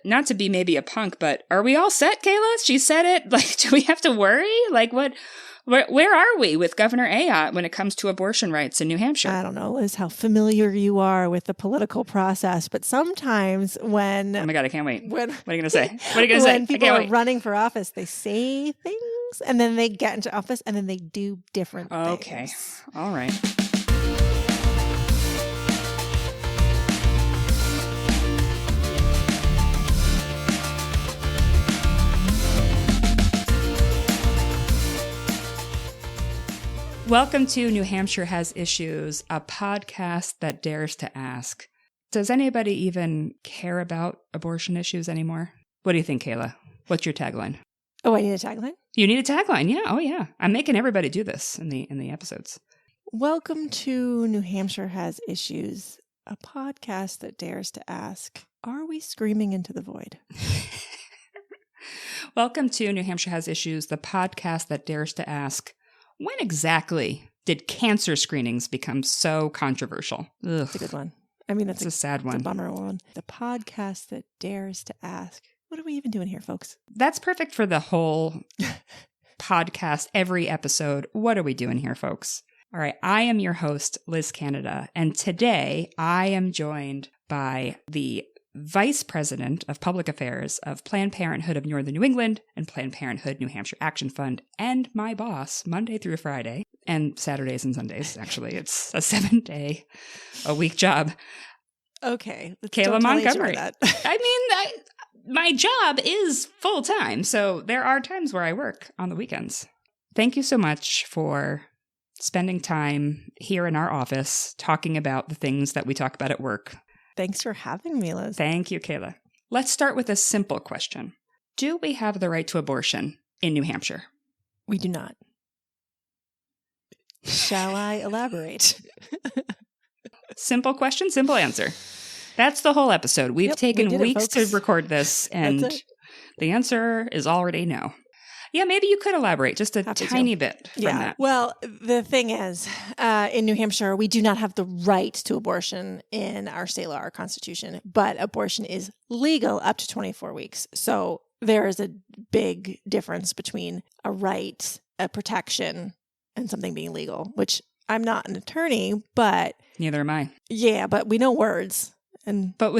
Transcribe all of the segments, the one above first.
not to be maybe a punk, but are we all set, Kayla? She said it. Like, do we have to worry? Like, where are we with Governor Ayotte when it comes to abortion rights in New Hampshire? I don't know, Liz, how familiar you are with the political process, but sometimes when... Oh my God, I can't wait. What are you going to say? What are you going to say? When people are running for office, they say things, and then they get into office, and then they do different things. Okay. All right. Welcome to New Hampshire Has Issues, a podcast that dares to ask. Does anybody even care about abortion issues anymore? What do you think, Kayla? What's your tagline? Oh, I need a tagline? You need a tagline, yeah. Oh, yeah. I'm making everybody do this in the episodes. Welcome to New Hampshire Has Issues, a podcast that dares to ask, are we screaming into the void? Welcome to New Hampshire Has Issues, the podcast that dares to ask, when exactly did cancer screenings become so controversial? Ugh. That's a good one. I mean, that's a sad one. It's a bummer one. The podcast that dares to ask, what are we even doing here, folks? That's perfect for the whole podcast, every episode. What are we doing here, folks? All right. I am your host, Liz Canada, and today I am joined by the Vice President of Public Affairs of Planned Parenthood of Northern New England and Planned Parenthood New Hampshire Action Fund, and my boss, Monday through Friday, and Saturdays and Sundays, actually. It's a 7-day-a-week job. Okay. Kayla Montgomery. I mean, my job is full-time, so there are times where I work on the weekends. Thank you so much for spending time here in our office talking about the things that we talk about at work. Thanks for having me, Liz. Thank you, Kayla. Let's start with a simple question. Do we have the right to abortion in New Hampshire? We do not. Shall I elaborate? Simple question, simple answer. That's the whole episode. We've taken weeks to record this, and the answer is already no. Yeah, maybe you could elaborate just a tiny bit from that. Well, the thing is, in New Hampshire, we do not have the right to abortion in our state law or constitution, but abortion is legal up to 24 weeks. So there is a big difference between a right, a protection, and something being legal, which I'm not an attorney, but... Neither am I. Yeah, but we know words. But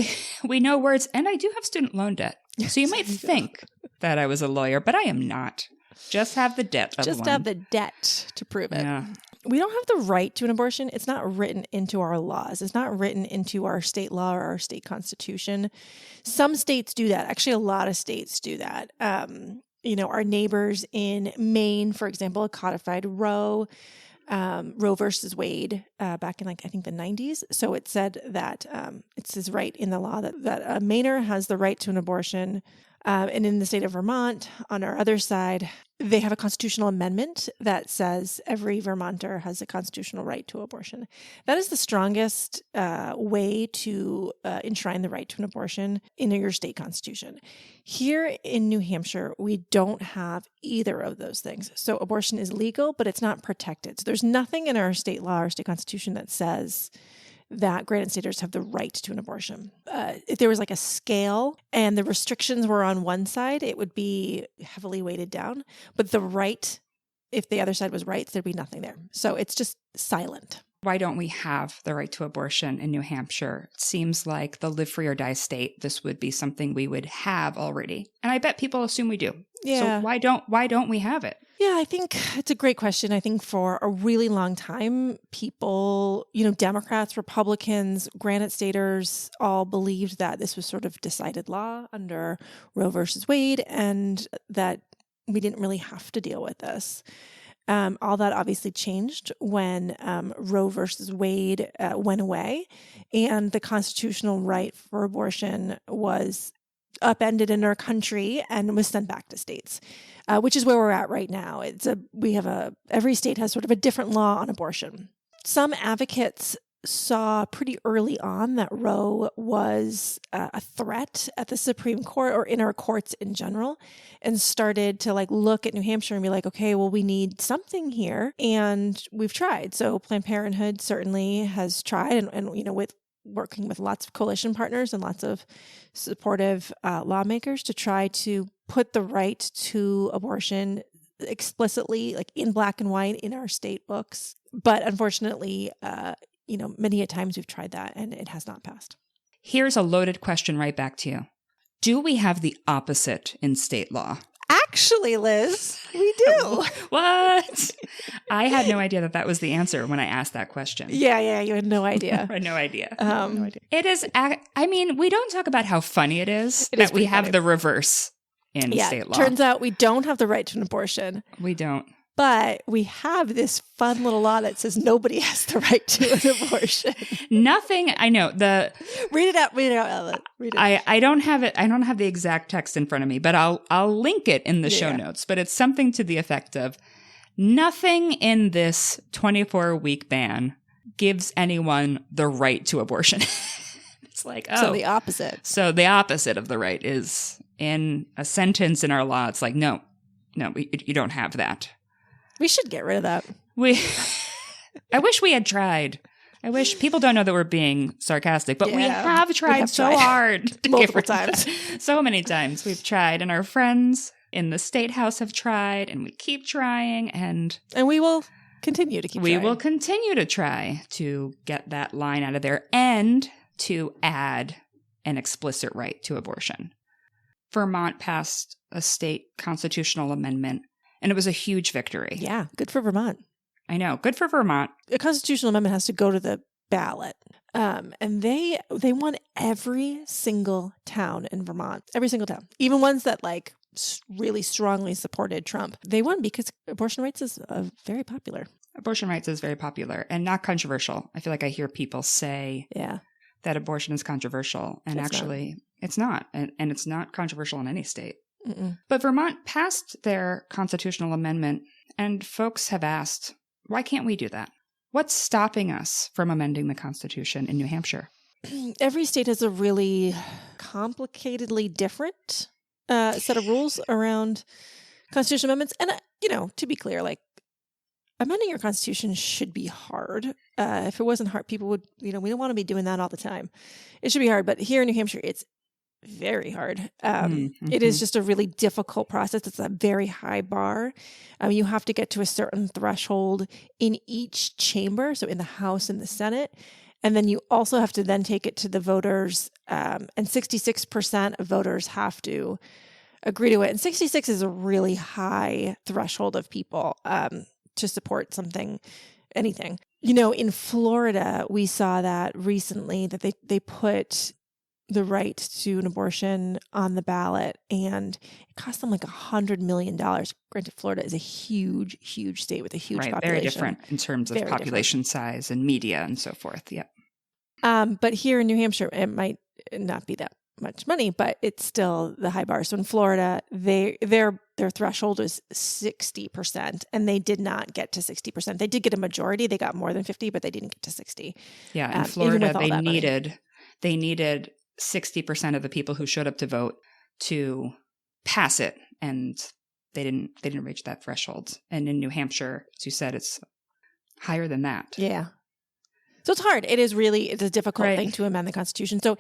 we know words, and I do have student loan debt. So you might think that I was a lawyer, but I am not. Just have the debt of one. Just have the debt to prove it. Yeah. We don't have the right to an abortion. It's not written into our laws. It's not written into our state law or our state constitution. Some states do that. Actually, a lot of states do that. Our neighbors in Maine, for example, codified Roe versus Wade back in I think the 90s. So it said that it says right in the law that a Mainer has the right to an abortion. And in the state of Vermont, on our other side, they have a constitutional amendment that says every Vermonter has a constitutional right to abortion. That is the strongest way to enshrine the right to an abortion in your state constitution. Here in New Hampshire, we don't have either of those things. So abortion is legal, but it's not protected. So there's nothing in our state law or state constitution that says that granted staters have the right to an abortion. If there was like a scale and the restrictions were on one side, it would be heavily weighted down. But the right, if the other side was right, there'd be nothing there. So it's just silent. Why don't we have the right to abortion in New Hampshire? It seems like the live free or die state, this would be something we would have already. And I bet people assume we do. Yeah. So why don't we have it? Yeah, I think it's a great question. I think for a really long time, people, Democrats, Republicans, granite staters all believed that this was sort of decided law under Roe versus Wade and that we didn't really have to deal with this. All that obviously changed when Roe versus Wade went away and the constitutional right for abortion was upended in our country and was sent back to states, which is where we're at right now. Every state has sort of a different law on abortion. Some advocates saw pretty early on that Roe was a threat at the Supreme Court or in our courts in general, and started to look at New Hampshire and be like, okay, well, we need something here, and we've tried. So Planned Parenthood certainly has tried, and with working with lots of coalition partners and lots of supportive lawmakers to try to put the right to abortion explicitly, like in black and white, in our state books. But unfortunately, many a times we've tried that and it has not passed. Here's a loaded question right back to you. Do we have the opposite in state law? Actually, Liz, we do. What? I had no idea that was the answer when I asked that question. Yeah, you had no idea. I had no idea. It is, we don't talk about how funny it is It that is we pretty have funny. the reverse in state law. Turns out we don't have the right to an abortion. We don't. But we have this fun little law that says nobody has the right to an abortion. Nothing. I know Read it out, Ellen. Read it. I don't have it. I don't have the exact text in front of me, but I'll link it in the show notes. But it's something to the effect of nothing in this 24-week ban gives anyone the right to abortion. It's like, So the opposite. So the opposite of the right is in a sentence in our law. It's like, no, you don't have that. We should get rid of that. I wish we had tried. I wish people don't know that we're being sarcastic, but we have tried so hard to multiple get rid of times. that. So many times we've tried, and our friends in the state house have tried, and we keep trying, and we will continue to keep trying. We will continue to try to get that line out of there and to add an explicit right to abortion. Vermont passed a state constitutional amendment, and it was a huge victory. Yeah, good for Vermont. I know. Good for Vermont. A constitutional amendment has to go to the ballot. And they won every single town in Vermont. Every single town. Even ones that really strongly supported Trump. They won because abortion rights is very popular. Abortion rights is very popular and not controversial. I feel like I hear people say that abortion is controversial. And it's not. And it's not controversial in any state. Mm-mm. But Vermont passed their constitutional amendment, and folks have asked, why can't we do that? What's stopping us from amending the Constitution in New Hampshire? Every state has a really complicatedly different set of rules around constitutional amendments. And, to be clear, amending your Constitution should be hard. If it wasn't hard, people would, we don't want to be doing that all the time. It should be hard. But here in New Hampshire, it's very hard. It is just a really difficult process. It's a very high bar. You have to get to a certain threshold in each chamber, so in the House and the Senate. And then you also have to then take it to the voters, and 66% of voters have to agree to it. And 66 is a really high threshold of people to support anything. In Florida, we saw that recently, that they put the right to an abortion on the ballot, and it cost them $100 million. Granted, Florida is a huge, huge state with a huge population. Very different in terms of population size and media and so forth. Yeah. But here in New Hampshire, it might not be that much money, but it's still the high bar. So in Florida, their threshold is 60%, and they did not get to 60%. They did get a majority. They got more than 50, but they didn't get to 60. Yeah, in Florida, they needed 60% of the people who showed up to vote to pass it, and they didn't reach that threshold. And in New Hampshire, as you said, it's higher than that. Yeah. So it's hard. It's a difficult thing to amend the Constitution. So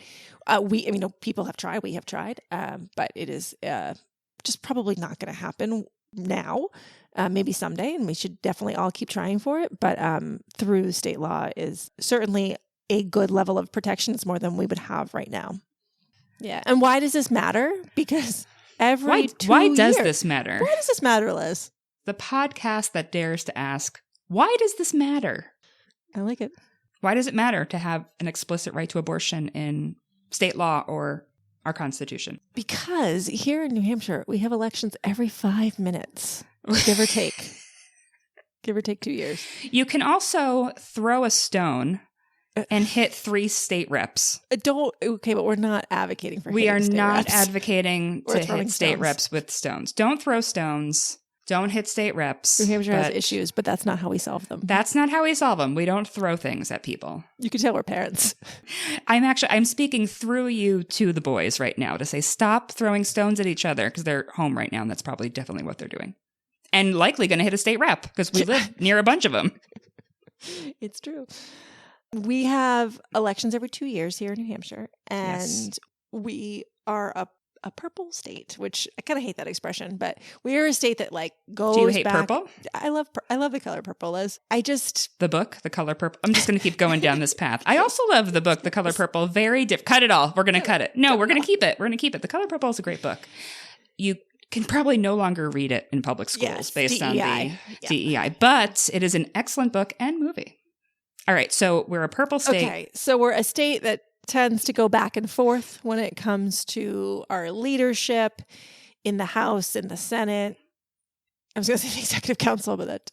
people have tried, we have tried, but it is just probably not going to happen now. Maybe someday, and we should definitely all keep trying for it. But through state law is certainly a good level of protection. It's more than we would have right now. Yeah. And why does this matter? Because why does this matter? Why does this matter, Liz? The podcast that dares to ask, why does this matter? I like it. Why does it matter to have an explicit right to abortion in state law or our Constitution? Because here in New Hampshire, we have elections every 5 minutes, give or take. Give or take 2 years. You can also throw a stone and hit 3 state reps. Okay, but we're not advocating for We are not reps. advocating to hit state reps with stones. Don't throw stones. Don't hit state reps. New Hampshire has issues, but that's not how we solve them. That's not how we solve them. We don't throw things at people. You can tell we're parents. I'm speaking through you to the boys right now to say, stop throwing stones at each other, because they're home right now, and that's probably definitely what they're doing. And likely going to hit a state rep, because we live near a bunch of them. It's true. We have elections every 2 years here in New Hampshire, and Yes. we are a purple state, which I kind of hate that expression, but we are a state that like goes Do you hate back. purple? I love the color purple, Liz. The book, The Color Purple. I'm just going to keep going down this path. I also love the book, The Color Purple. Very different. Cut it all. We're going to cut it. No, we're going to keep it. We're going to keep it. The Color Purple is a great book. You can probably no longer read it in public schools based on the DEI, but it is an excellent book and movie. All right, so we're a purple state. Okay, so we're a state that tends to go back and forth when it comes to our leadership in the House, in the Senate. I was going to say the Executive Council, but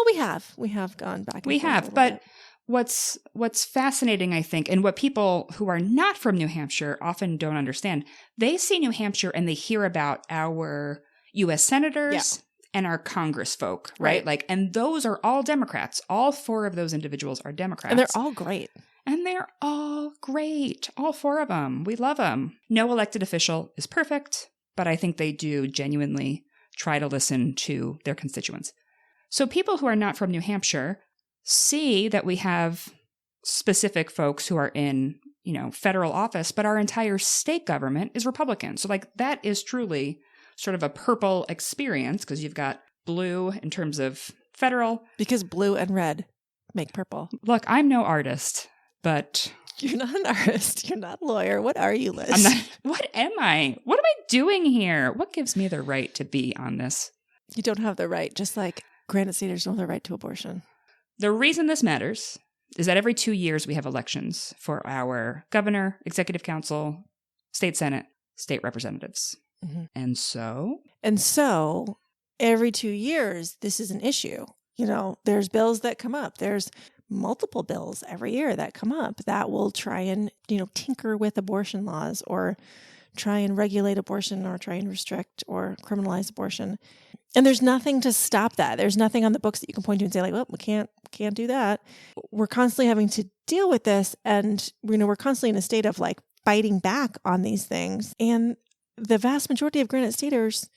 we have gone back and forth. We have, but what's fascinating, I think, and what people who are not from New Hampshire often don't understand, they see New Hampshire and they hear about our U.S. senators and our Congress folk, right? Like, and those are all Democrats. All 4 of those individuals are Democrats. And they're all great. All 4 of them. We love them. No elected official is perfect, but I think they do genuinely try to listen to their constituents. So people who are not from New Hampshire see that we have specific folks who are in, federal office, but our entire state government is Republican. So like that is truly sort of a purple experience because you've got blue in terms of federal. Because blue and red make purple. Look, I'm no artist, but... You're not an artist. You're not a lawyer. What are you, Liz? I'm not. What am I? What am I doing here? What gives me the right to be on this? You don't have the right, just like Granite Staters don't have the right to abortion. The reason this matters is that every 2 years we have elections for our governor, executive council, state senate, state representatives. Mm-hmm. And so every 2 years, this is an issue. There's bills that come up. There's multiple bills every year that come up that will try and, tinker with abortion laws or try and regulate abortion or try and restrict or criminalize abortion. And there's nothing to stop that. There's nothing on the books that you can point to and say like, well, we can't do that. We're constantly having to deal with this. And, we're constantly in a state of like fighting back on these things. And the vast majority of Granite Staters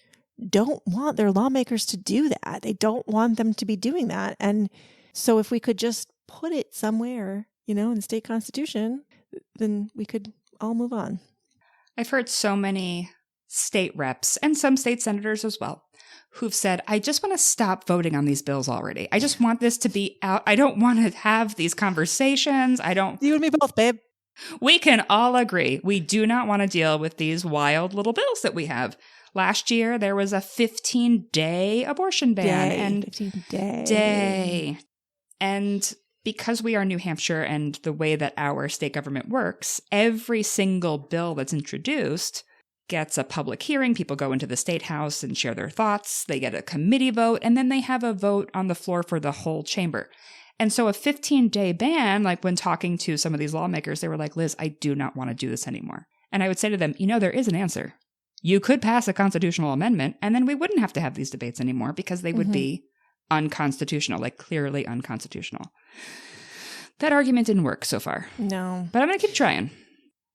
don't want their lawmakers to do that. They don't want them to be doing that. And so if we could just put it somewhere, in the state constitution, then we could all move on. I've heard so many state reps and some state senators as well who've said, I just want to stop voting on these bills already. I just want this to be out. I don't want to have these conversations. You and me both, babe. We can all agree. We do not want to deal with these wild little bills that we have. Last year, there was a 15-day abortion ban. 15-day. And because we are New Hampshire and the way that our state government works, every single bill that's introduced gets a public hearing. People go into the state house and share their thoughts. They get a committee vote, and then they have a vote on the floor for the whole chamber. And so a 15-day ban, like when talking to some of these lawmakers, they were like, Liz, I do not want to do this anymore. And I would say to them, there is an answer. You could pass a constitutional amendment, and then we wouldn't have to have these debates anymore because they would be unconstitutional, like clearly unconstitutional. That argument didn't work so far. No. But I'm going to keep trying.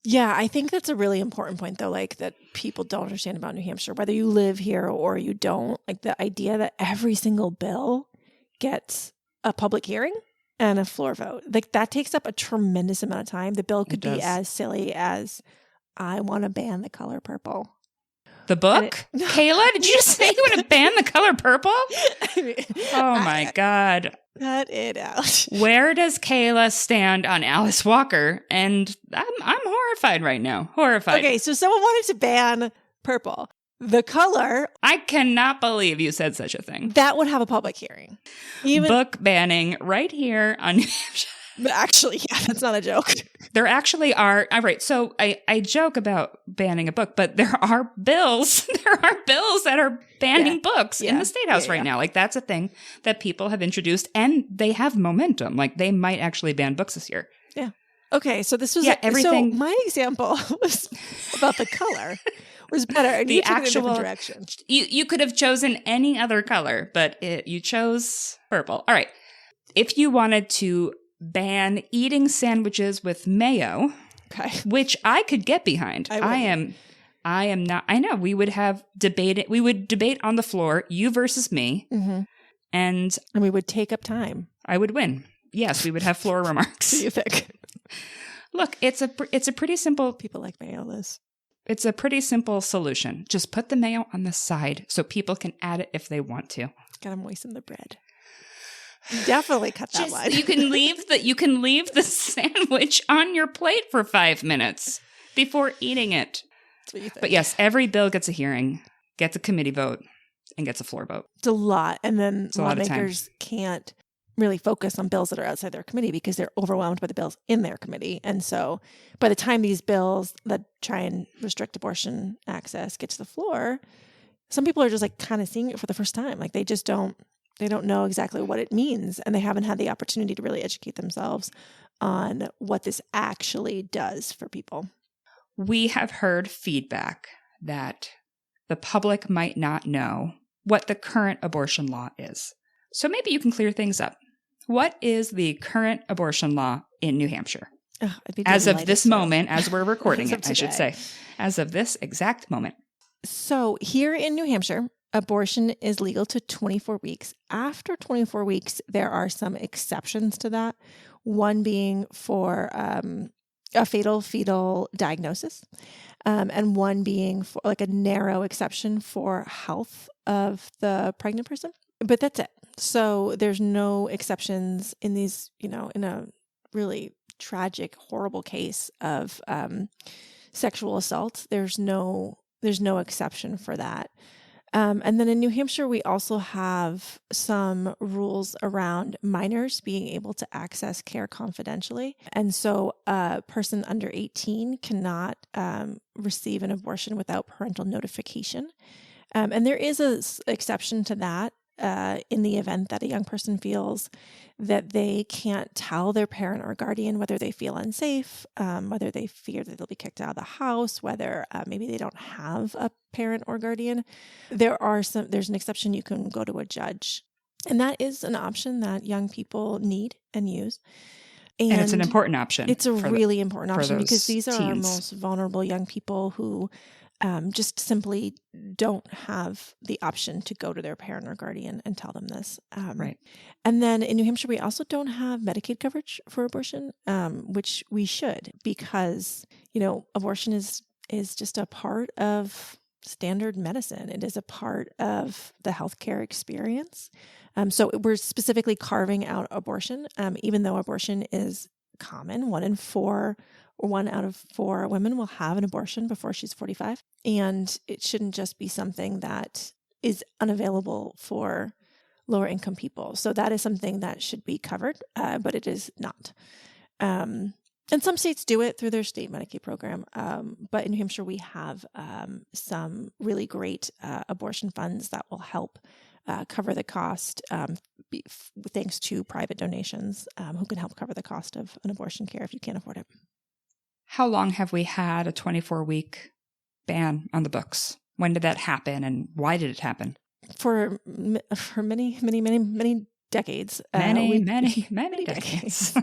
Yeah, I think that's a really important point, though, like that people don't understand about New Hampshire, whether you live here or you don't, like the idea that every single bill gets a public hearing and a floor vote. Like that takes up a tremendous amount of time. The bill could be as silly as, I want to ban the color purple. The book? Kayla, did you just say you want to ban the color purple? Oh my God. Cut it out. Where does Kayla stand on Alice Walker? And I'm horrified right now. Horrified. Okay, so someone wanted to ban purple. The color. I cannot believe you said such a thing. That would have a public hearing. Book banning right here on New Hampshire. Actually, yeah, that's not a joke. There actually are. All right. So I joke about banning a book, but there are bills. There are bills that are banning books in the state house right now. Like that's a thing that people have introduced and they have momentum. Like they might actually ban books this year. Yeah. Okay. So this was everything. So my example was about the color was better. And you took it in a different direction. You could have chosen any other color, but you chose purple. All right. If you wanted to ban eating sandwiches with mayo, which I could get behind. I am not. I know we would have debated. We would debate on the floor, you versus me, and we would take up time. I would win. yes, we would have floor remarks. Do you think? Look, it's a pretty simple. People like mayo, Liz. It's a pretty simple solution. Just put the mayo on the side so people can add it if they want to. Gotta moisten the bread. Definitely cut that line. You can leave the sandwich on your plate for 5 minutes before eating it. That's what you think. But yes, every bill gets a hearing, gets a committee vote, and gets a floor vote. It's a lot. And then lawmakers can't really focus on bills that are outside their committee because they're overwhelmed by the bills in their committee. And so by the time these bills that try and restrict abortion access get to the floor, some people are just like kind of seeing it for the first time. Like they don't know exactly what it means, and they haven't had the opportunity to really educate themselves on what this actually does for people. We have heard feedback that the public might not know what the current abortion law is. So maybe you can clear things up. What is the current abortion law in New Hampshire? As of this moment, as we're recording it, I should say. As of this exact moment. So here in New Hampshire, abortion is legal to 24 weeks. After 24 weeks, there are some exceptions to that. One being for a fatal fetal diagnosis, and one being for like a narrow exception for health of the pregnant person. But that's it. So there's no exceptions in these, in a really tragic, horrible case of sexual assault. There's no exception for that. And then in New Hampshire, we also have some rules around minors being able to access care confidentially. And so a person under 18 cannot receive an abortion without parental notification. And there is an exception to that in the event that a young person feels that they can't tell their parent or guardian whether they feel unsafe, whether they fear that they'll be kicked out of the house, whether maybe they don't have a parent or guardian. There's an exception. You can go to a judge. And that is an option that young people need and use. And it's an important option. It's a really important option because these are teens. our most vulnerable young people who just simply don't have the option to go to their parent or guardian and tell them this. Right. And then in New Hampshire, we also don't have Medicaid coverage for abortion, which we should, because, abortion is just a part of standard medicine. It is a part of the healthcare experience. So we're specifically carving out abortion, even though abortion is common. One out of four women will have an abortion before she's 45. And it shouldn't just be something that is unavailable for lower income people. So that is something that should be covered, but it is not. And some states do it through their state Medicaid program. But in New Hampshire, we have some really great abortion funds that will help cover the cost, thanks to private donations, who can help cover the cost of an abortion care if you can't afford it. How long have we had a 24-week ban on the books? When did that happen, and why did it happen? For many, many, many, many decades. Many decades.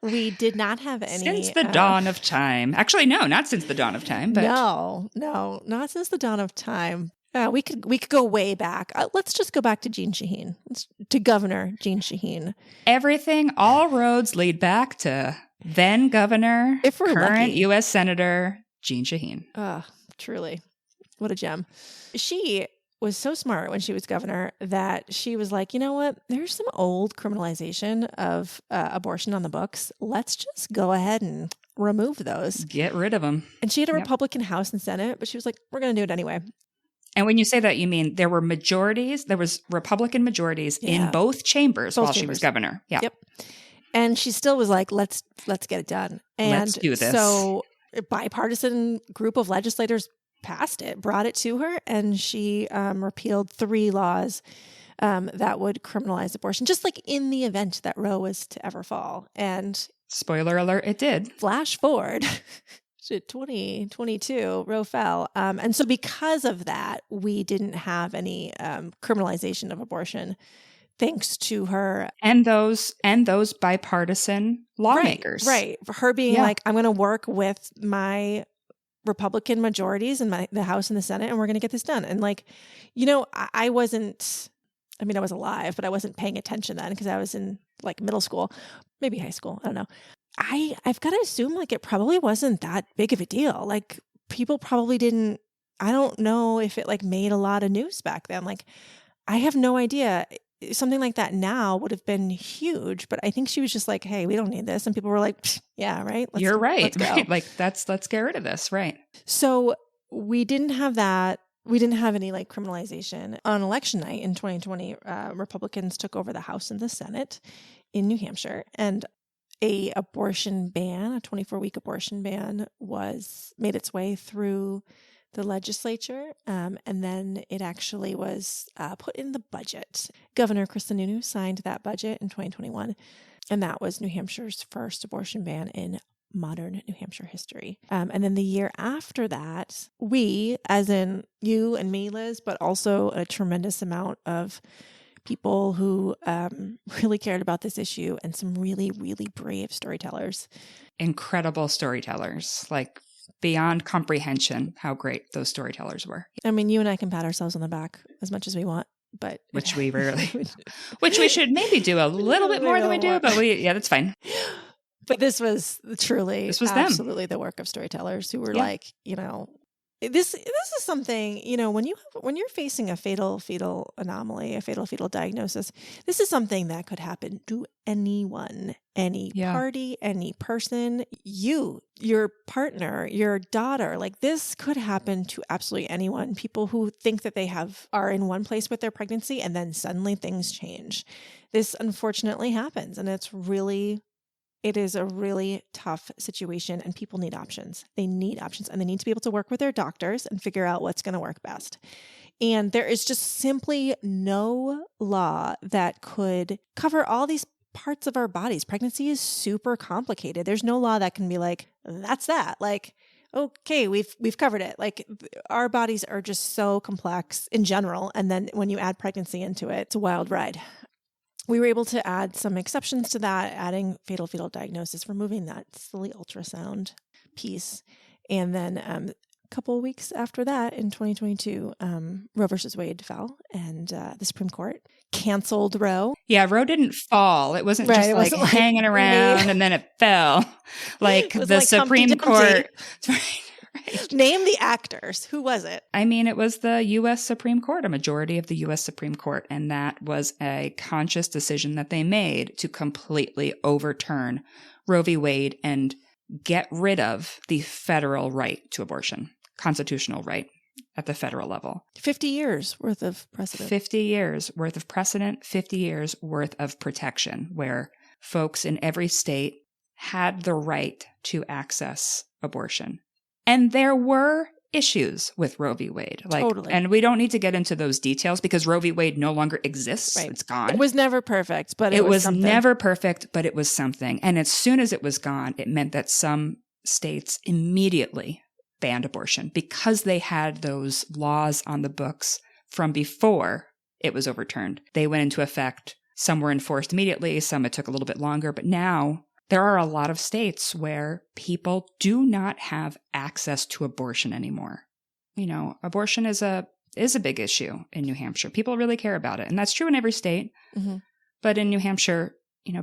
We did not have any. Since the dawn of time. Actually, no, not since the dawn of time. But No, not since the dawn of time. We could go way back. Let's just go back to Jeanne Shaheen, to Governor Jeanne Shaheen. All roads lead back to then Governor, current lucky. U.S. Senator Jeanne Shaheen. Truly. What a gem. She was so smart when she was governor that she was like, you know what? There's some old criminalization of abortion on the books. Let's just go ahead and remove those. Get rid of them. And she had a Republican House and Senate, but she was like, we're going to do it anyway. And when you say that, you mean there were majorities, there was Republican majorities in both chambers while she was governor. Yeah. Yep. And she still was like, let's get it done. And let's do this. So a bipartisan group of legislators passed it, brought it to her, and she repealed 3 laws that would criminalize abortion, just like in the event that Roe was to ever fall. And spoiler alert, it did. Flash forward to 2022, Roe fell. And so because of that, we didn't have any criminalization of abortion, thanks to her. And those bipartisan lawmakers. Right. For her being like, I'm going to work with my Republican majorities in the House and the Senate, and we're going to get this done. And like, I wasn't I mean, I was alive, but I wasn't paying attention then because I was in like middle school, maybe high school. I don't know. I've got to assume like it probably wasn't that big of a deal. Like people probably didn't, I don't know if it like made a lot of news back then. Like I have no idea. Something like that now would have been huge, but I think she was just like, hey, we don't need this. And people were like, yeah, right. You're right. Let's go. Right. Like let's get rid of this. Right. So we didn't have that. We didn't have any like criminalization. On election night in 2020, Republicans took over the House and the Senate in New Hampshire, and a 24-week abortion ban made its way through the legislature, and then it actually was put in the budget. Governor Chris Sununu signed that budget in 2021, and that was New Hampshire's first abortion ban in modern New Hampshire history. And then the year after that, we, as in you and me, Liz, but also a tremendous amount of people who really cared about this issue and some really, really brave storytellers. Incredible storytellers, like beyond comprehension how great those storytellers were. I mean, you and I can pat ourselves on the back as much as we want, but which we rarely, which we should maybe do a little bit more than we do, but that's fine. But this was truly, absolutely the work of storytellers who were like, this is something, when you're facing a fatal fetal anomaly, a fatal fetal diagnosis, this is something that could happen to anyone, any party, any person, your partner, your daughter. Like this could happen to absolutely anyone. People who think that they are in one place with their pregnancy and then suddenly things change. This unfortunately happens, and it is a really tough situation, and people need options. They need options, and they need to be able to work with their doctors and figure out what's going to work best. And there is just simply no law that could cover all these parts of our bodies. Pregnancy is super complicated. There's no law that can be like, that's that. Like, okay, we've covered it. Like our bodies are just so complex in general. And then when you add pregnancy into it, it's a wild ride. We were able to add some exceptions to that, adding fatal fetal diagnosis, removing that silly ultrasound piece. And then a couple of weeks after that, in 2022, Roe versus Wade fell, and the Supreme Court canceled Roe. Yeah, Roe didn't fall. It wasn't just like hanging around and then it fell. Like the Supreme Court. Right. Name the actors. Who was it? I mean, it was the U.S. Supreme Court, a majority of the U.S. Supreme Court. And that was a conscious decision that they made to completely overturn Roe v. Wade and get rid of the federal right to abortion, constitutional right at the federal level. 50 years worth of precedent. 50 years worth of precedent, 50 years worth of protection, where folks in every state had the right to access abortion. And there were issues with Roe v. Wade. Totally. And we don't need to get into those details because Roe v. Wade no longer exists. Right. It's gone. It was never perfect, but it was something. Never perfect, but it was something. And as soon as it was gone, it meant that some states immediately banned abortion because they had those laws on the books from before it was overturned. They went into effect. Some were enforced immediately. Some it took a little bit longer. But now there are a lot of states where people do not have access to abortion anymore. Abortion is a big issue in New Hampshire. People really care about it. And that's true in every state. Mm-hmm. But in New Hampshire,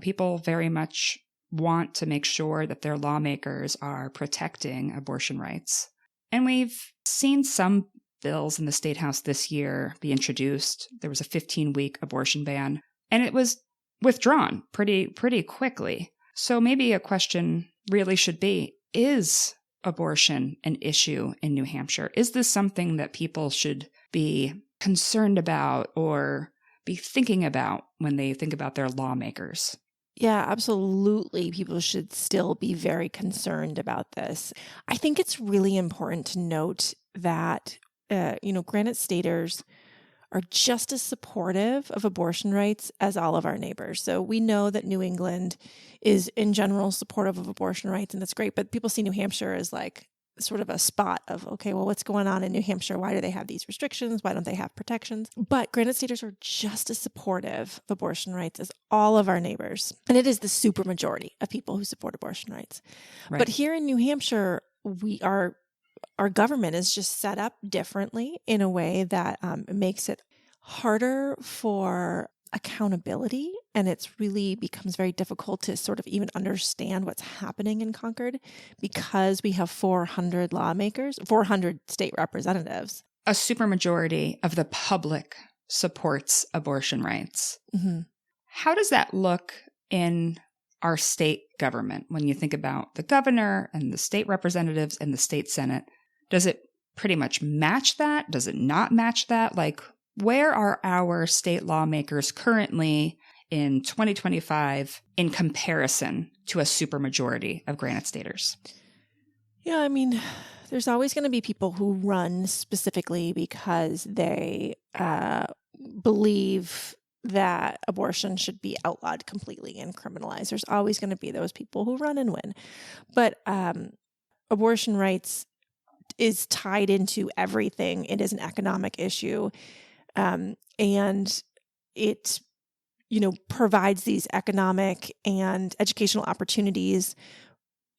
people very much want to make sure that their lawmakers are protecting abortion rights. And we've seen some bills in the State House this year be introduced. There was a 15-week abortion ban, and it was withdrawn pretty quickly. So maybe a question really should be, is abortion an issue in New Hampshire? Is this something that people should be concerned about or be thinking about when they think about their lawmakers? Yeah, absolutely. People should still be very concerned about this. I think it's really important to note that, Granite Staters are just as supportive of abortion rights as all of our neighbors. So we know that New England is in general supportive of abortion rights, and that's great. But people see New Hampshire as like sort of a spot of, okay, well, what's going on in New Hampshire? Why do they have these restrictions? Why don't they have protections? But Granite Staters are just as supportive of abortion rights as all of our neighbors. And it is the super majority of people who support abortion rights. Right. But here in New Hampshire, our government is just set up differently in a way that makes it harder for accountability, and it's really becomes very difficult to sort of even understand what's happening in Concord because we have 400 lawmakers, 400 state representatives. A supermajority of the public supports abortion rights. Mm-hmm. How does that look in our state government when you think about the governor and the state representatives and the state senate? Does it pretty much match that? Does it not match that? Like, where are our state lawmakers currently in 2025 in comparison to a supermajority of Granite Staters? Yeah, I mean, there's always going to be people who run specifically because they believe that abortion should be outlawed completely and criminalized. There's always going to be those people who run and win. But abortion rights is tied into everything. It is an economic issue. And it, provides these economic and educational opportunities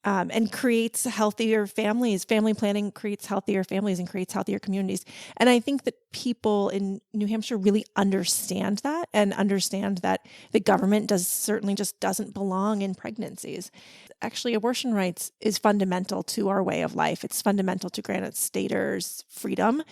and creates healthier families. Family planning creates healthier families and creates healthier communities. And I think that people in New Hampshire really understand that and understand that the government certainly just doesn't belong in pregnancies. Actually, abortion rights is fundamental to our way of life. It's fundamental to Granite Staters' freedom.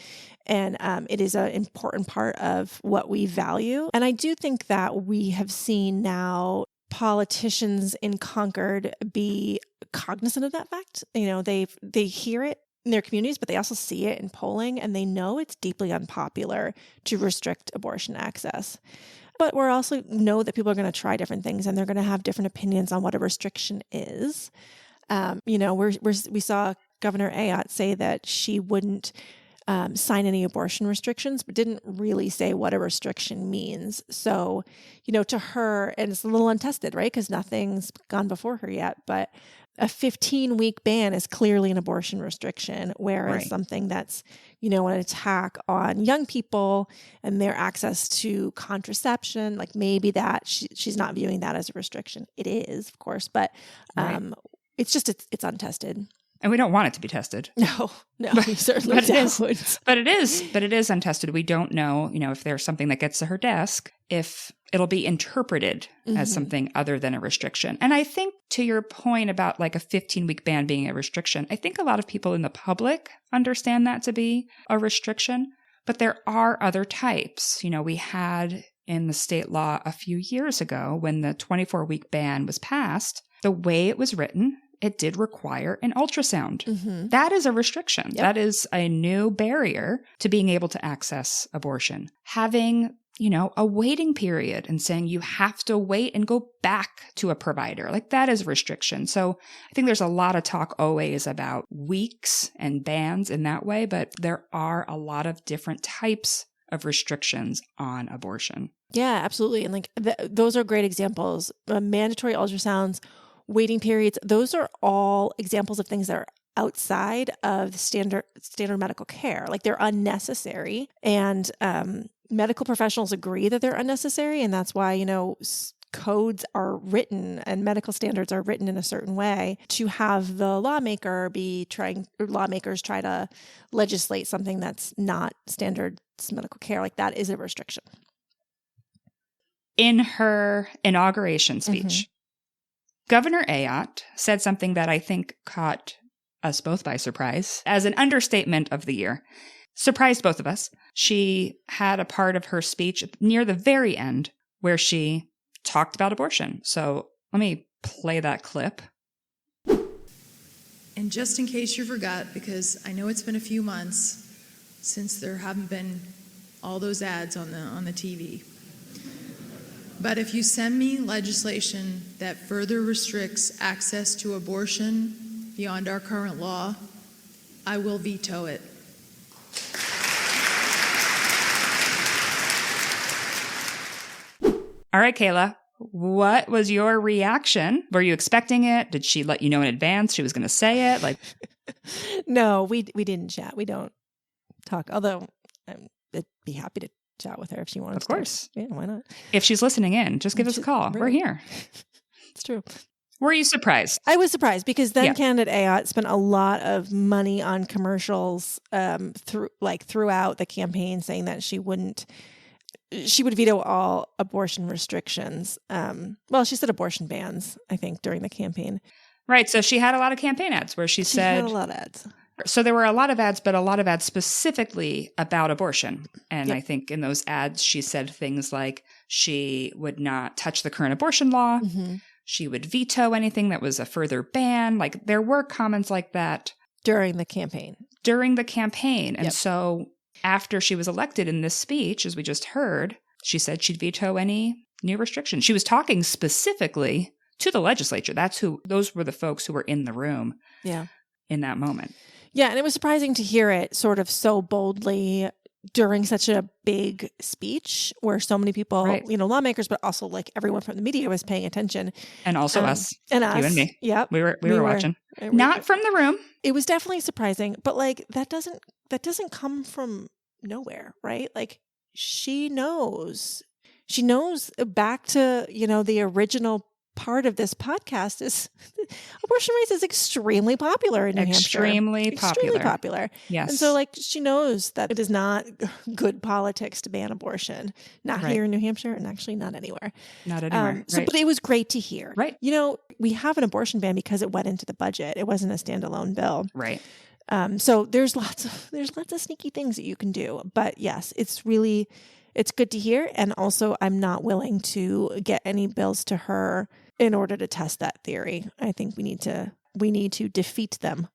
And it is an important part of what we value. And I do think that we have seen now politicians in Concord be cognizant of that fact. They hear it in their communities, but they also see it in polling, and they know it's deeply unpopular to restrict abortion access. But we're also know that people are going to try different things, and they're going to have different opinions on what a restriction is. We saw Governor Ayotte say that she wouldn't sign any abortion restrictions, but didn't really say what a restriction means. So, to her, and it's a little untested, right? Because nothing's gone before her yet, but a 15-week ban is clearly an abortion restriction, whereas something that's, an attack on young people and their access to contraception, like maybe that she's not viewing that as a restriction. It is, of course, but it's just, it's untested. And we don't want it to be tested. No, we certainly don't. But it is untested. We don't know, if there's something that gets to her desk, if it'll be interpreted as something other than a restriction. And I think to your point about like a 15-week ban being a restriction, I think a lot of people in the public understand that to be a restriction, but there are other types. We had in the state law a few years ago when the 24-week ban was passed, the way it was written, it did require an ultrasound. Mm-hmm. That is a restriction. Yep. That is a new barrier to being able to access abortion. Having, a waiting period and saying you have to wait and go back to a provider, like that is a restriction. So I think there's a lot of talk always about weeks and bans in that way, but there are a lot of different types of restrictions on abortion. Yeah, absolutely. And those are great examples. Mandatory ultrasounds, waiting periods, those are all examples of things that are outside of standard medical care. Like they're unnecessary. And medical professionals agree that they're unnecessary. And that's why, codes are written and medical standards are written in a certain way to have the lawmakers try to legislate something that's not standard medical care. Like that is a restriction. In her inauguration speech, Governor Ayotte said something that I think caught us both by surprise, as an understatement of the year. Surprised both of us. She had a part of her speech near the very end where she talked about abortion. So let me play that clip. And just in case you forgot, because I know it's been a few months since there haven't been all those ads on the TV. But if you send me legislation that further restricts access to abortion beyond our current law, I will veto it. All right, Kayla, what was your reaction? Were you expecting it? Did she let you know in advance she was going to say it? No, we didn't chat. We don't talk. Although I'd be happy to chat with her if she wanted to. Of course. Yeah, why not? If she's listening in, just give us a call. We're here. It's true. Were you surprised? I was surprised because then candidate Ayotte spent a lot of money on commercials throughout the campaign saying that she wouldn't she would veto all abortion restrictions. Well, she said abortion bans, I think, during the campaign. Right. So she had a lot of campaign ads where she said... had a lot of ads. So there were a lot of ads, but a lot of ads specifically about abortion. And Yep. I think in those ads, she said things like she would not touch the current abortion law. Mm-hmm. She would veto anything that was a further ban. Like there were comments like that. During the campaign. And Yep. so after she was elected in this speech, as we just heard, she said she'd veto any new restrictions. She was talking specifically to the legislature. Those were the folks who were in the room in that moment. Yeah, and it was surprising to hear it sort of so boldly during such a big speech where so many people, Right. lawmakers, but also like everyone from the media was paying attention. And also us. And us. You and me. Yep. We were watching. Not from the room. It was definitely surprising, but like that doesn't come from nowhere, right? Like she knows back to, the original part of this podcast is abortion rights is extremely popular in New Hampshire. Extremely popular. Yes. And so like she knows that it is not good politics to ban abortion. Not Right. here in New Hampshire and actually not anywhere. Not anywhere. So, right. but it was great to hear. Right. We have an abortion ban because it went into the budget. It wasn't a standalone bill. Right. So there's lots of sneaky things that you can do. But yes, it's good to hear. And also I'm not willing to get any bills to her in order to test that theory. I think we need to defeat them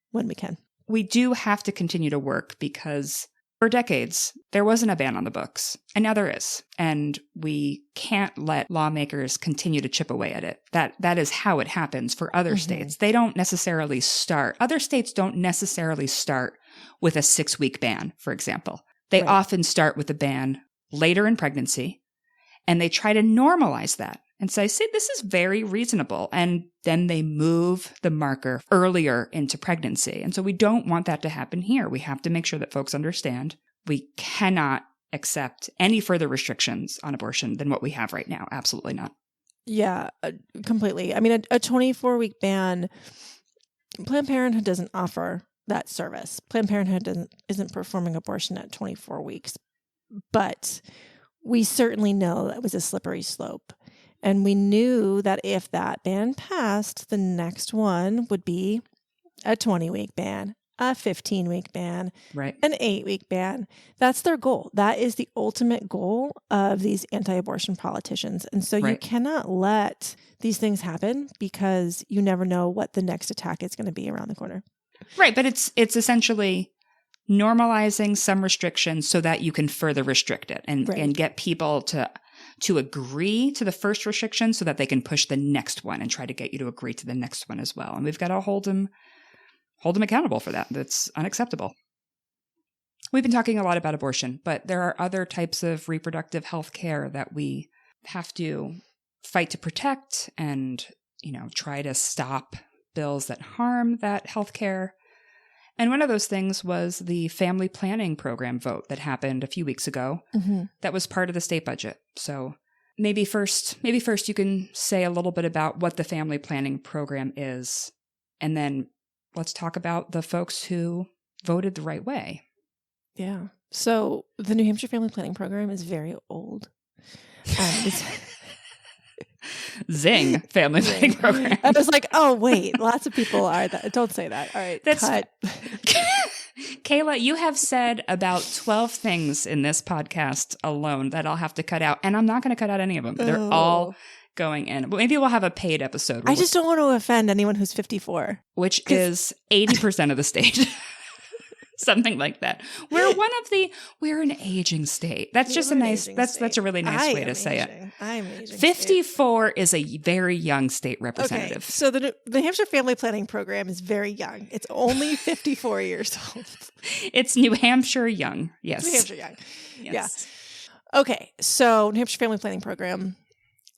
when we can. We do have to continue to work because for decades, there wasn't a ban on the books. And now there is. And we can't let lawmakers continue to chip away at it. That is how it happens for other states. They don't necessarily start. Other states don't necessarily start with a 6-week ban, for example. They often start with a ban later in pregnancy, and they try to normalize that and say, see, this is very reasonable. And then they move the marker earlier into pregnancy. And so we don't want that to happen here. We have to make sure that folks understand we cannot accept any further restrictions on abortion than what we have right now. Absolutely not. Yeah, completely. I mean, a 24-week ban, Planned Parenthood doesn't offer that service. Planned Parenthood isn't performing abortion at 24 weeks. But we certainly know that was a slippery slope. And we knew that if that ban passed, the next one would be a 20-week ban, a 15-week ban, right, an 8-week ban. That's their goal. That is the ultimate goal of these anti-abortion politicians. And so you cannot let these things happen because you never know what the next attack is going to be around the corner. Right. But it's essentially normalizing some restrictions so that you can further restrict it and get people to agree to the first restriction so that they can push the next one and try to get you to agree to the next one as well. And we've got to hold them accountable for that. That's unacceptable. We've been talking a lot about abortion, but there are other types of reproductive health care that we have to fight to protect and, try to stop bills that harm that health care. And one of those things was the family planning program vote that happened a few weeks ago. Mm-hmm. That was part of the state budget. So maybe first you can say a little bit about what the family planning program is, and then let's talk about the folks who voted the right way. Yeah. So the New Hampshire Family Planning Program is very old. Zing, family planning program. I was like, oh, wait, lots of people are that. Don't say that. All right, cut. Kayla, you have said about 12 things in this podcast alone that I'll have to cut out, and I'm not going to cut out any of them. They're all going in. But maybe we'll have a paid episode. I just don't want to offend anyone who's 54. Which is 80% of the state. Something like that. We're an aging state. That's just that's a really nice way to say it. I'm aging. 54 is a very young state representative. Okay, so the New Hampshire Family Planning Program is very young. It's only 54 years old. It's New Hampshire young. Yes. New Hampshire young. Yes. Yeah. Okay, so New Hampshire Family Planning Program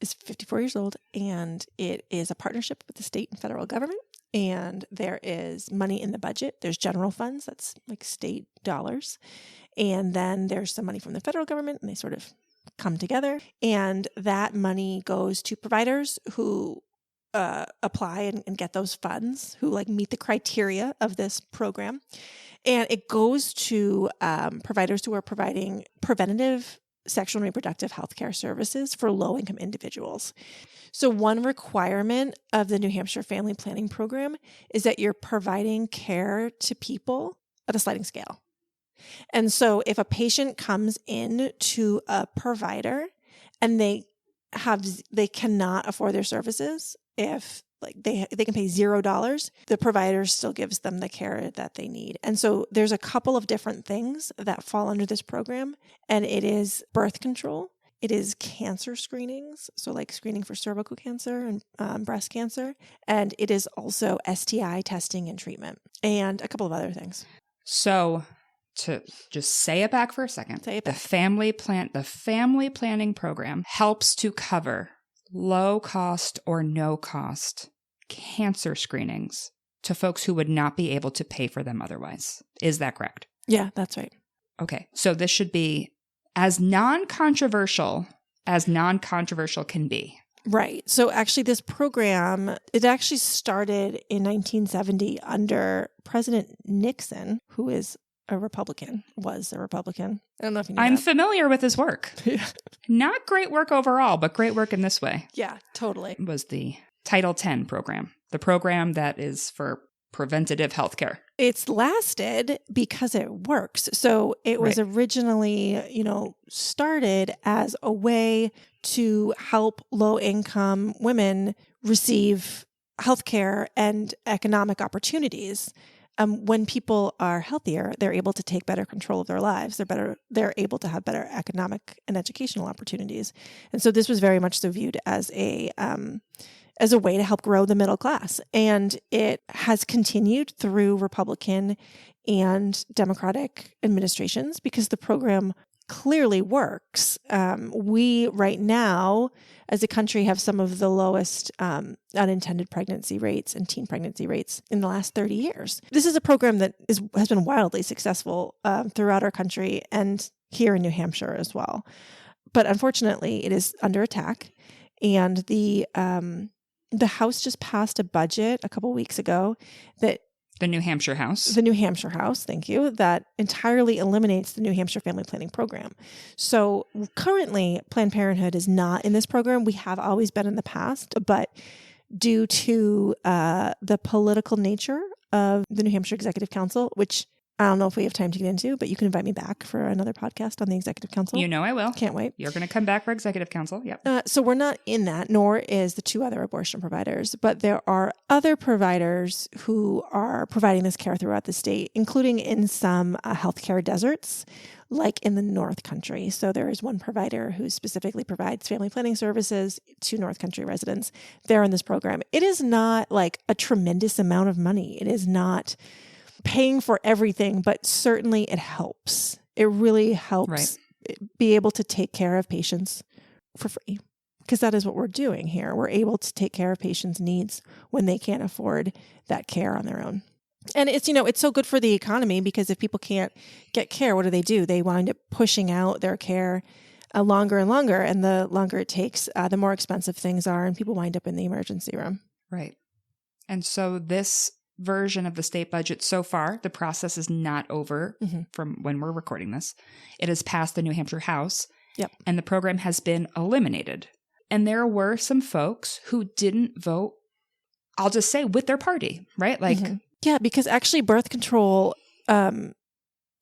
is 54 years old, and it is a partnership with the state and federal government. And there is money in the budget. There's general funds, that's like state dollars. And then there's some money from the federal government, and they sort of come together. And that money goes to providers who apply and get those funds, who like meet the criteria of this program. And it goes to providers who are providing preventative sexual and reproductive health care services for low-income individuals. So one requirement of the New Hampshire Family Planning Program is that you're providing care to people at a sliding scale. And so if a patient comes in to a provider and they cannot afford their services, if like they can pay $0, the provider still gives them the care that they need. And so there's a couple of different things that fall under this program, and it is birth control. It is cancer screenings, so like screening for cervical cancer and breast cancer. And it is also STI testing and treatment, and a couple of other things. So to just say it back for a second, the family planning program helps to cover low cost or no cost cancer screenings to folks who would not be able to pay for them otherwise. Is that correct? Yeah, that's right. Okay. So this should be as non-controversial can be. Right. So actually this program, it actually started in 1970 under President Nixon, who was a Republican. I don't know if you know I'm that. familiar with his work. Not great work overall, but great work in this way. Yeah, totally. It was the Title X program, the program that is for preventative health care. It's lasted because it works. So it was originally, started as a way to help low-income women receive healthcare and economic opportunities. When people are healthier, they're able to take better control of their lives. They're able to have better economic and educational opportunities. And so this was very much so viewed as a way to help grow the middle class. And it has continued through Republican and Democratic administrations because the program clearly works. We right now, as a country, have some of the lowest unintended pregnancy rates and teen pregnancy rates in the last 30 years. This is a program that has been wildly successful throughout our country and here in New Hampshire as well. But unfortunately, it is under attack. And the House just passed a budget a couple weeks ago that The New Hampshire House. The New Hampshire House, thank you, that entirely eliminates the New Hampshire Family Planning Program. So currently, Planned Parenthood is not in this program. We have always been in the past, but due to the political nature of the New Hampshire Executive Council, which I don't know if we have time to get into, but you can invite me back for another podcast on the Executive Council. You know I will. Can't wait. You're going to come back for Executive Council. Yep. So we're not in that, nor is the two other abortion providers. But there are other providers who are providing this care throughout the state, including in some healthcare deserts, like in the North Country. So there is one provider who specifically provides family planning services to North Country residents. They're in this program. It is not like a tremendous amount of money. It is not paying for everything, but certainly it helps. It really helps be able to take care of patients for free, because that is what we're doing here. We're able to take care of patients' needs when they can't afford that care on their own. And it's, it's so good for the economy, because if people can't get care, what do? They wind up pushing out their care longer and longer. And the longer it takes, the more expensive things are, and people wind up in the emergency room. Right. And so this version of the state budget so far, the process is not over from when we're recording this. It has passed the New Hampshire House, and the program has been eliminated. And there were some folks who didn't vote, I'll just say, with their party, right? Like, yeah, because actually birth control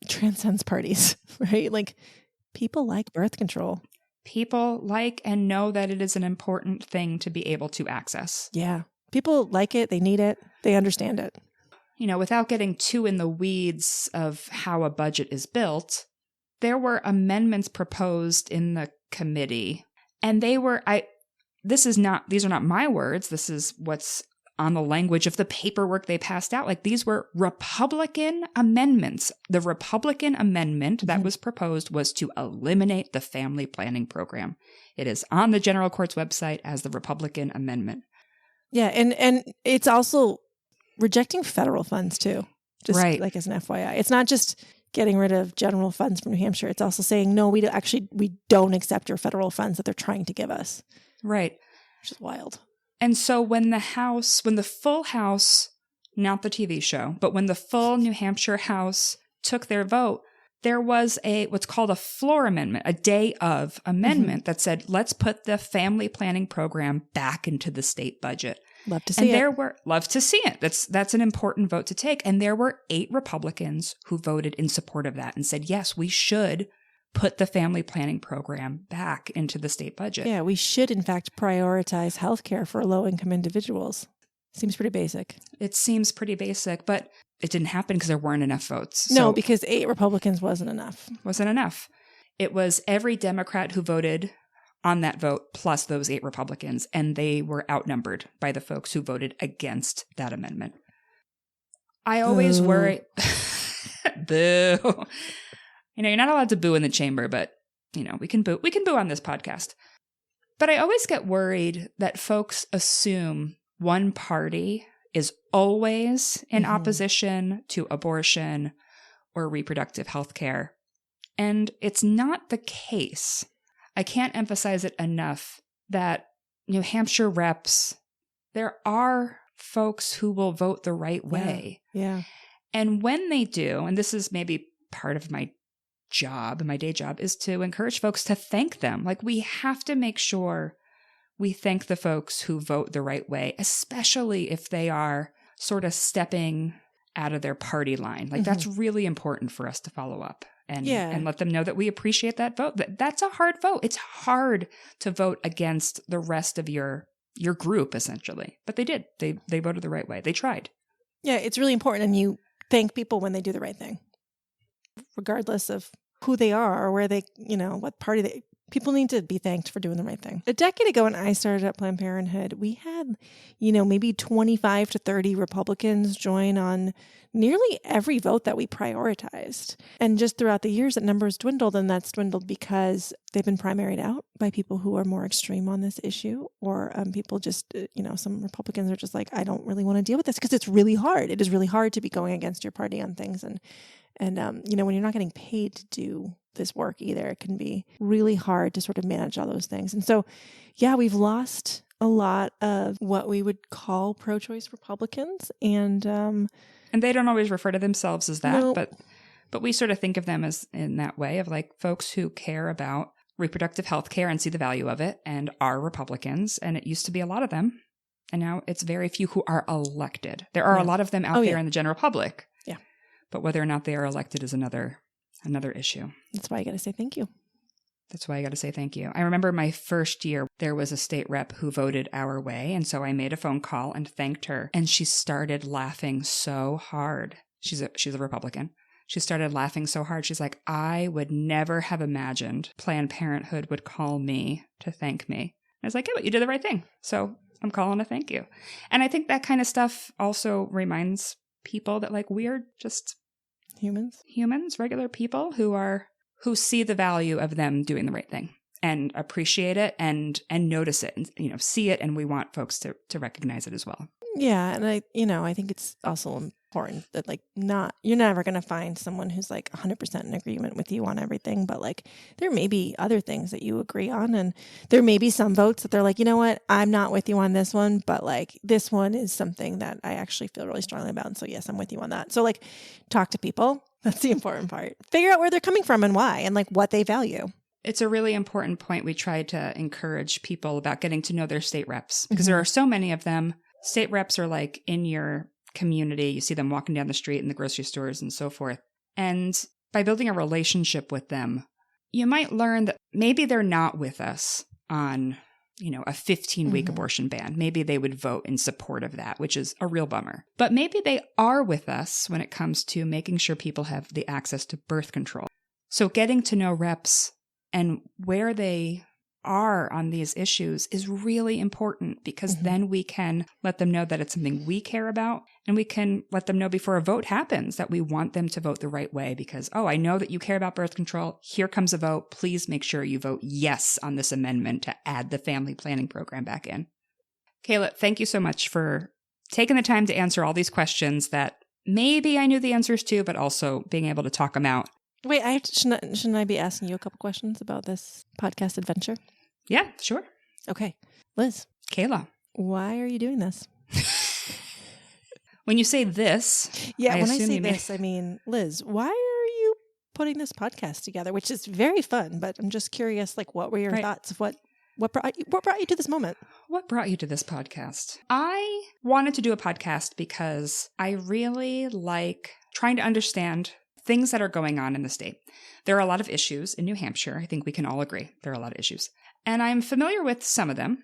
transcends parties, right? Like, people like birth control. People like and know that it is an important thing to be able to access. Yeah. People like it. They need it. They understand it. Without getting too in the weeds of how a budget is built, there were amendments proposed in the committee, and these are not my words. This is what's on the language of the paperwork they passed out. Like, these were Republican amendments. The Republican amendment that was proposed was to eliminate the family planning program. It is on the General Court's website as the Republican amendment. Yeah, and it's also rejecting federal funds too, just like as an FYI. It's not just getting rid of general funds from New Hampshire. It's also saying, no, we don't accept your federal funds that they're trying to give us. Right. Which is wild. And so when the full House, not the TV show, but when the full New Hampshire House took their vote, there was what's called a floor amendment, a day of amendment that said, let's put the family planning program back into the state budget. Love to see it. Love to see it. That's an important vote to take. And there were 8 Republicans who voted in support of that and said, yes, we should put the family planning program back into the state budget. Yeah, we should, in fact, prioritize healthcare for low-income individuals. Seems pretty basic. It seems pretty basic, but it didn't happen because there weren't enough votes. No, because 8 Republicans wasn't enough. Wasn't enough. It was every Democrat who voted on that vote plus those 8 Republicans, and they were outnumbered by the folks who voted against that amendment. I always worry. Boo. You're not allowed to boo in the chamber, but, we can boo. We can boo on this podcast. But I always get worried that folks assume one party is always in opposition to abortion or reproductive health care. And it's not the case. I can't emphasize it enough that New Hampshire reps, there are folks who will vote the right way. Yeah. And when they do, and this is maybe part of my day job, is to encourage folks to thank them. Like, we have to make sure we thank the folks who vote the right way, especially if they are sort of stepping out of their party line. Like, that's really important for us to follow up and let them know that we appreciate that vote. That's a hard vote. It's hard to vote against the rest of your group, essentially. But they did. They voted the right way. They tried. Yeah, it's really important. And you thank people when they do the right thing, regardless of who they are or where they, what party people need to be thanked for doing the right thing. A decade ago when I started at Planned Parenthood, we had, maybe 25 to 30 Republicans join on nearly every vote that we prioritized. And just throughout the years, that number has dwindled, and that's dwindled because they've been primaried out by people who are more extreme on this issue, or people just, some Republicans are just like, I don't really want to deal with this because it's really hard. It is really hard to be going against your party on things. And when you're not getting paid to do this work either, it can be really hard to sort of manage all those things. And so, we've lost a lot of what we would call pro-choice Republicans. And they don't always refer to themselves as that, no. but we sort of think of them as in that way of like folks who care about reproductive health care and see the value of it and are Republicans. And it used to be a lot of them. And now it's very few who are elected. There are a lot of them out there in the general public. Yeah. But whether or not they are elected is another issue. That's why I got to say thank you. I remember my first year, there was a state rep who voted our way. And so I made a phone call and thanked her. And she started laughing so hard. She's a Republican. She started laughing so hard. She's like, I would never have imagined Planned Parenthood would call me to thank me. I was like, yeah, but you did the right thing. So I'm calling to thank you. And I think that kind of stuff also reminds people that like we're just humans, regular people who see the value of them doing the right thing and appreciate it and notice it and, see it. And we want folks to recognize it as well. Yeah. And I think it's also important that you're never going to find someone who's like 100% in agreement with you on everything, but like there may be other things that you agree on. And there may be some votes that they're like, you know what, I'm not with you on this one, but like this one is something that I actually feel really strongly about. And so yes, I'm with you on that. So like talk to people. That's the important part. Figure out where they're coming from and why and like what they value. It's a really important point. We try to encourage people about getting to know their state reps because there are so many of them. State reps are like in your community. You see them walking down the street in the grocery stores and so forth. And by building a relationship with them, you might learn that maybe they're not with us on, a 15-week abortion ban. Maybe they would vote in support of that, which is a real bummer. But maybe they are with us when it comes to making sure people have the access to birth control. So getting to know reps and where they are on these issues is really important because then we can let them know that it's something we care about, and we can let them know before a vote happens that we want them to vote the right way because, I know that you care about birth control. Here comes a vote. Please make sure you vote yes on this amendment to add the family planning program back in. Kayla, thank you so much for taking the time to answer all these questions that maybe I knew the answers to, but also being able to talk them out. Wait, shouldn't I be asking you a couple questions about this podcast adventure? Yeah, sure. Okay. Liz. Kayla. Why are you doing this? When you say this, I say this, I mean, Liz, why are you putting this podcast together, which is very fun. But I'm just curious, like, what were your thoughts of what brought you to this moment? What brought you to this podcast? I wanted to do a podcast because I really like trying to understand things that are going on in the state. There are a lot of issues in New Hampshire. I think we can all agree there are a lot of issues. And I'm familiar with some of them.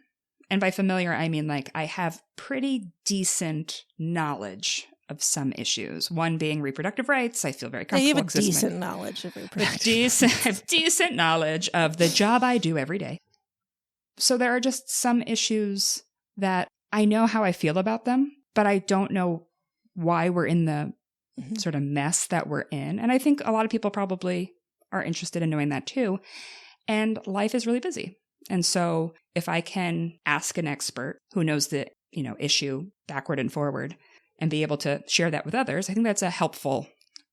And by familiar, I mean like I have pretty decent knowledge of some issues. One being reproductive rights. I feel very comfortable. You have a decent knowledge of reproductive decent knowledge of the job I do every day. So there are just some issues that I know how I feel about them, but I don't know why we're in the sort of mess that we're in. And I think a lot of people probably are interested in knowing that too. And life is really busy. And so if I can ask an expert who knows the, issue backward and forward and be able to share that with others, I think that's a helpful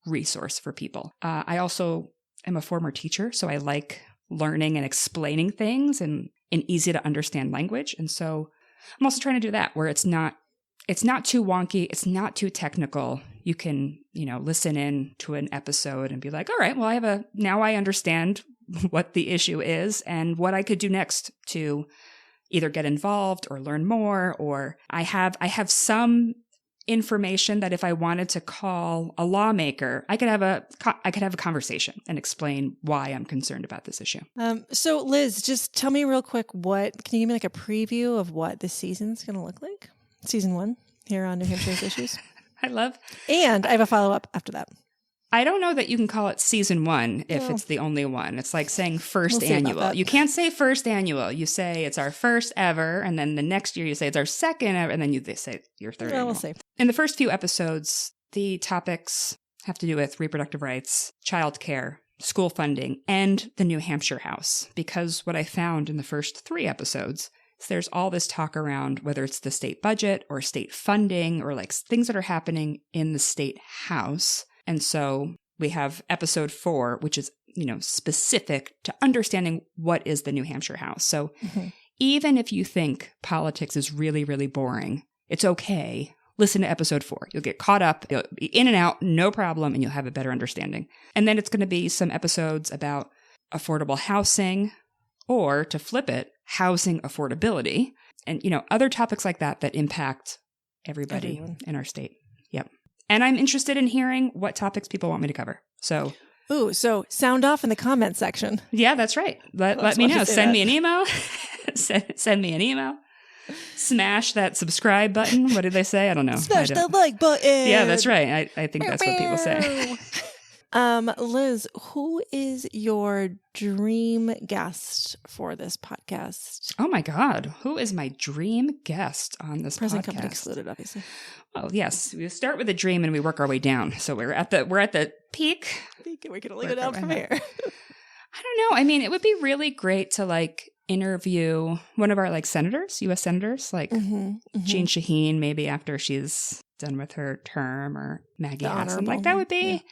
resource for people. I also am a former teacher, so I like learning and explaining things in easy to understand language. And so I'm also trying to do that where it's not too wonky. It's not too technical. You can, listen in to an episode and be like, all right, well, now I understand what the issue is and what I could do next to either get involved or learn more. Or I have some information that if I wanted to call a lawmaker, I could have a conversation and explain why I'm concerned about this issue. So Liz, just tell me real quick, can you give me like a preview of what this season's going to look like? Season 1 here on New Hampshire's Issues. And I have a follow-up after that. I don't know that you can call it season 1 if it's the only one. It's like saying first annual. You can't say first annual. You say it's our first ever, and then the next year you say it's our second ever, and then they say your third annual. We'll see. In the first few episodes, the topics have to do with reproductive rights, childcare, school funding, and the New Hampshire House. Because what I found in the first 3 episodes is there's all this talk around whether it's the state budget or state funding or like things that are happening in the state house. And so we have episode 4, which is, specific to understanding what is the New Hampshire House. So even if you think politics is really, really boring, it's okay. Listen to episode 4. You'll get caught up, you'll be in and out, no problem, and you'll have a better understanding. And then it's going to be some episodes about affordable housing, or to flip it, housing affordability, and, other topics like that impact everyone in our state. Yep. And I'm interested in hearing what topics people want me to cover. So sound off in the comment section. Yeah, that's right. Let me know. Send me an email. Send me an email. Smash that subscribe button. What did they say? I don't know. Smash that like button. Yeah, that's right. I think that's what people say. Liz, who is your dream guest for this podcast? Oh my God. Who is my dream guest on this Present podcast? company excluded, obviously. Well, yes. We start with a dream and we work our way down. So we're at the peak. We can only go down from here. I don't know. I mean, it would be really great to interview one of our senators, U.S. senators, Jean Shaheen, maybe after she's done with her term, or Maggie Hassan. That would be...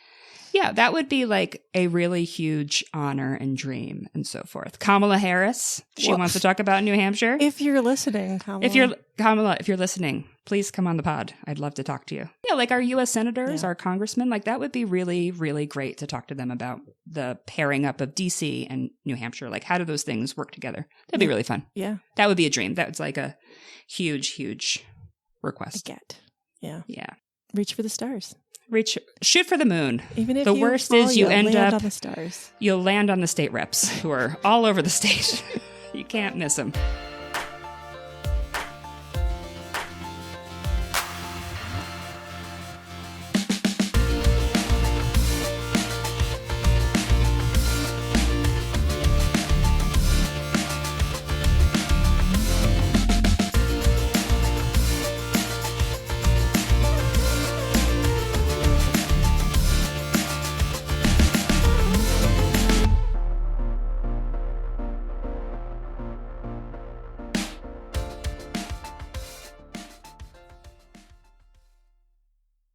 Yeah, that would be a really huge honor and dream and so forth. Kamala Harris, she wants to talk about New Hampshire. If you're listening, Kamala. If you're listening, please come on the pod. I'd love to talk to you. Yeah, our U.S. senators, our congressmen, that would be really, really great to talk to them about the pairing up of D.C. and New Hampshire. How do those things work together? That'd be really fun. Yeah. That would be a dream. That's a huge, huge request. Yeah. Yeah. Reach for the stars. Shoot for the moon. Even if the worst is you end up on the stars. You'll land on the state reps who are all over the state. You can't miss them.